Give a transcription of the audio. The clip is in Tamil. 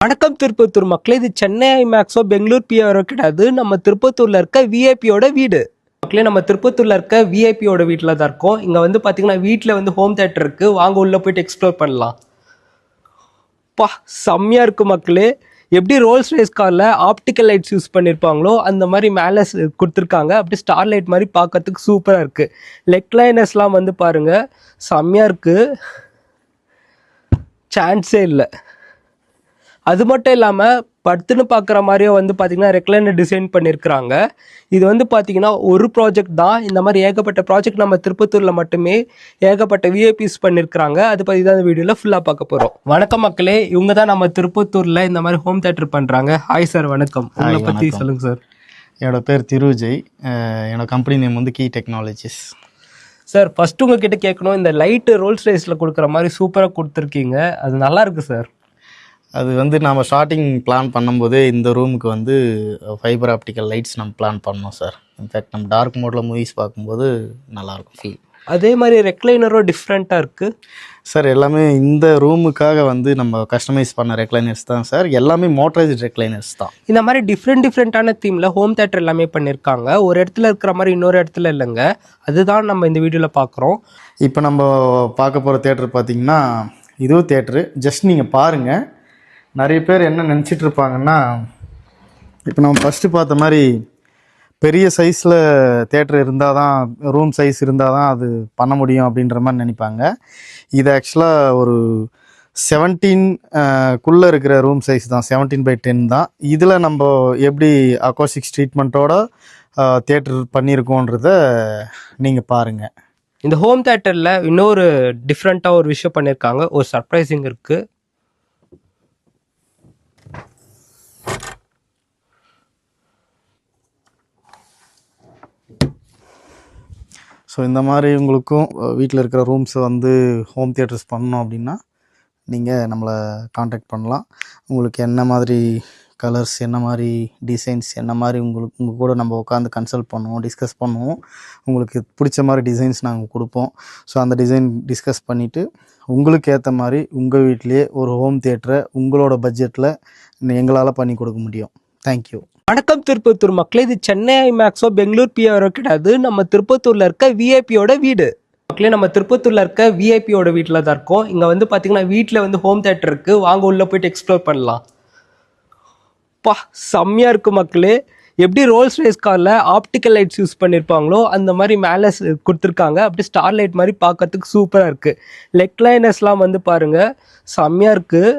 வணக்கம் திருப்பத்தூர் மக்களே, இது சென்னை ஐமேக்ஸோ பெங்களூர் பிஆரோ கிடையாது. நம்ம திருப்பத்தூர்ல இருக்க விஐபியோட வீடு மக்களே. நம்ம திருப்பத்தூர்ல இருக்க விஐபியோட வீட்டில் தான் இருக்கோம். இங்க வந்து பாத்தீங்கன்னா வீட்டில் வந்து ஹோம் தியேட்டர் இருக்கு. வாங்க உள்ள போயிட்டு எக்ஸ்ப்ளோர் பண்ணலாம். பா, செம்மையா இருக்கு மக்களே. எப்படி ரோல்ஸ் ரைஸ் கார்ல ஆப்டிக்கல் லைட்ஸ் யூஸ் பண்ணியிருப்பாங்களோ அந்த மாதிரி மேலே கொடுத்துருக்காங்க. அப்படி ஸ்டார் லைட் மாதிரி பார்க்கறதுக்கு சூப்பராக இருக்கு. லெக் லைனர்ஸ்லாம் வந்து பாருங்க, செம்மையா இருக்கு, சான்ஸே இல்லை. அது மட்டும் இல்லாமல் படுத்துன்னு பார்க்குற மாதிரியே வந்து பார்த்திங்கன்னா ரெக்லைனர் டிசைன் பண்ணியிருக்கிறாங்க. இது வந்து பார்த்திங்கன்னா ஒரு ப்ராஜெக்ட் தான். இந்த மாதிரி ஏகப்பட்ட ப்ராஜெக்ட் நம்ம திருப்பத்தூரில் மட்டுமே ஏகப்பட்ட விஐபிஸ் பண்ணியிருக்கிறாங்க. அது பற்றி தான் இந்த வீடியோவில் ஃபுல்லாக பார்க்க போகிறோம். வணக்கம் மக்களே, இவங்க தான் நம்ம திருப்பத்தூரில் இந்த மாதிரி ஹோம் தியேட்டர் பண்ணுறாங்க. ஹாய் சார், வணக்கம். உங்களை பற்றி சொல்லுங்கள் சார். என்னோடய பேர் திருவிஜய். என்னோடய கம்பெனி நேம் வந்து கீ டெக்னாலஜிஸ். சார், ஃபஸ்ட்டு உங்ககிட்ட கேட்கணும், இந்த லைட்டு ரோல்ஸ் ரைஸில் கொடுக்குற மாதிரி சூப்பராக கொடுத்துருக்கீங்க. அது நல்லா இருக்குது சார். அது வந்து நம்ம ஸ்டார்டிங் பிளான் பண்ணும்போதே இந்த ரூமுக்கு வந்து ஃபைபர் ஆப்டிக்கல் லைட்ஸ் நம்ம பிளான் பண்ணோம் சார். இன்ஃபேக்ட் நம்ம டார்க் மோடில் மூவிஸ் பார்க்கும்போது நல்லாயிருக்கும் ஃபீல். அதே மாதிரி ரெக்லைனரும் டிஃப்ரெண்ட்டாக இருக்குது சார். எல்லாமே இந்த ரூமுக்காக வந்து நம்ம கஸ்டமைஸ் பண்ண ரெக்லைனர்ஸ் தான் சார். எல்லாமே மோட்டரைஸ்ட் ரெக்லைனர்ஸ் தான். இந்த மாதிரி டிஃப்ரெண்டான தீமில் ஹோம் தியேட்டர் எல்லாமே பண்ணியிருக்காங்க. ஒரு இடத்துல இருக்கிற மாதிரி இன்னொரு இடத்துல இல்லைங்க. அதுதான் நம்ம இந்த வீடியோவில் பார்க்குறோம். இப்போ நம்ம பார்க்க போகிற தேட்டர் பார்த்திங்கன்னா இதுவும் தேட்டரு. ஜஸ்ட் நீங்கள் பாருங்கள். நிறைய பேர் என்ன நினச்சிட்டு இருப்பாங்கன்னா, இப்போ நம்ம ஃபஸ்ட்டு பார்த்த மாதிரி பெரிய சைஸில் தேட்டர் இருந்தால் தான், ரூம் சைஸ் இருந்தால் தான் அது பண்ண முடியும் அப்படின்ற மாதிரி நினைப்பாங்க. இது ஆக்சுவலாக ஒரு 17 இருக்கிற ரூம் சைஸ் தான், 17/10 தான். இதில் நம்ம எப்படி அக்கோஸ்டிக்ஸ் ட்ரீட்மெண்ட்டோட தேட்டர் பண்ணியிருக்கோன்றத நீங்கள் பாருங்கள். இந்த ஹோம் தேட்டரில் இன்னொரு டிஃப்ரெண்ட்டாக ஒரு விஷயம் பண்ணியிருக்காங்க. ஒரு சர்ப்ரைசிங் இருக்குது. ஸோ இந்த மாதிரி உங்களுக்கும் வீட்டில் இருக்கிற ரூம்ஸை வந்து ஹோம் தியேட்டர்ஸ் பண்ணணும் அப்படின்னா நீங்கள் நம்மளை காண்டாக்ட் பண்ணலாம். உங்களுக்கு என்ன மாதிரி கலர்ஸ், என்ன மாதிரி டிசைன்ஸ், என்ன மாதிரி உங்கள் கூட நம்ம உட்காந்து கன்சல்ட் பண்ணுவோம், டிஸ்கஸ் பண்ணுவோம். உங்களுக்கு பிடிச்ச மாதிரி டிசைன்ஸ் நாங்கள் கொடுப்போம். ஸோ அந்த டிசைன் டிஸ்கஸ் பண்ணிவிட்டு உங்களுக்கு ஏற்ற மாதிரி உங்கள் வீட்லேயே ஒரு ஹோம் தியேட்டரை உங்களோட பட்ஜெட்டில் எங்களால் பண்ணி கொடுக்க முடியும். தேங்க்யூ. வணக்கம் திருப்பத்தூர் மக்களே, இது சென்னை ஐமேக்ஸோ பெங்களூர் பிஆரோ கிடையாது. நம்ம திருப்பத்தூர்ல இருக்க விஐபியோட வீடு மக்களே. நம்ம திருப்பத்தூர்ல இருக்க விஐபியோட வீட்டில் தான் இருக்கோம். இங்க வந்து பாத்தீங்கன்னா வீட்டில் வந்து ஹோம் தியேட்டர் இருக்கு. வாங்க உள்ள போயிட்டு எக்ஸ்ப்ளோர் பண்ணலாம். பா, செம்மையா இருக்கு மக்களே. எப்படி ரோல்ஸ் ரைஸ் கார்ல ஆப்டிக்கல் லைட்ஸ் யூஸ் பண்ணியிருப்பாங்களோ அந்த மாதிரி மேலே கொடுத்துருக்காங்க. அப்படி ஸ்டார் லைட் மாதிரி பார்க்கறதுக்கு சூப்பராக இருக்குது. லெக் லைனர்ஸ்லாம் வந்து பாருங்க, செம்மையா இருக்குது.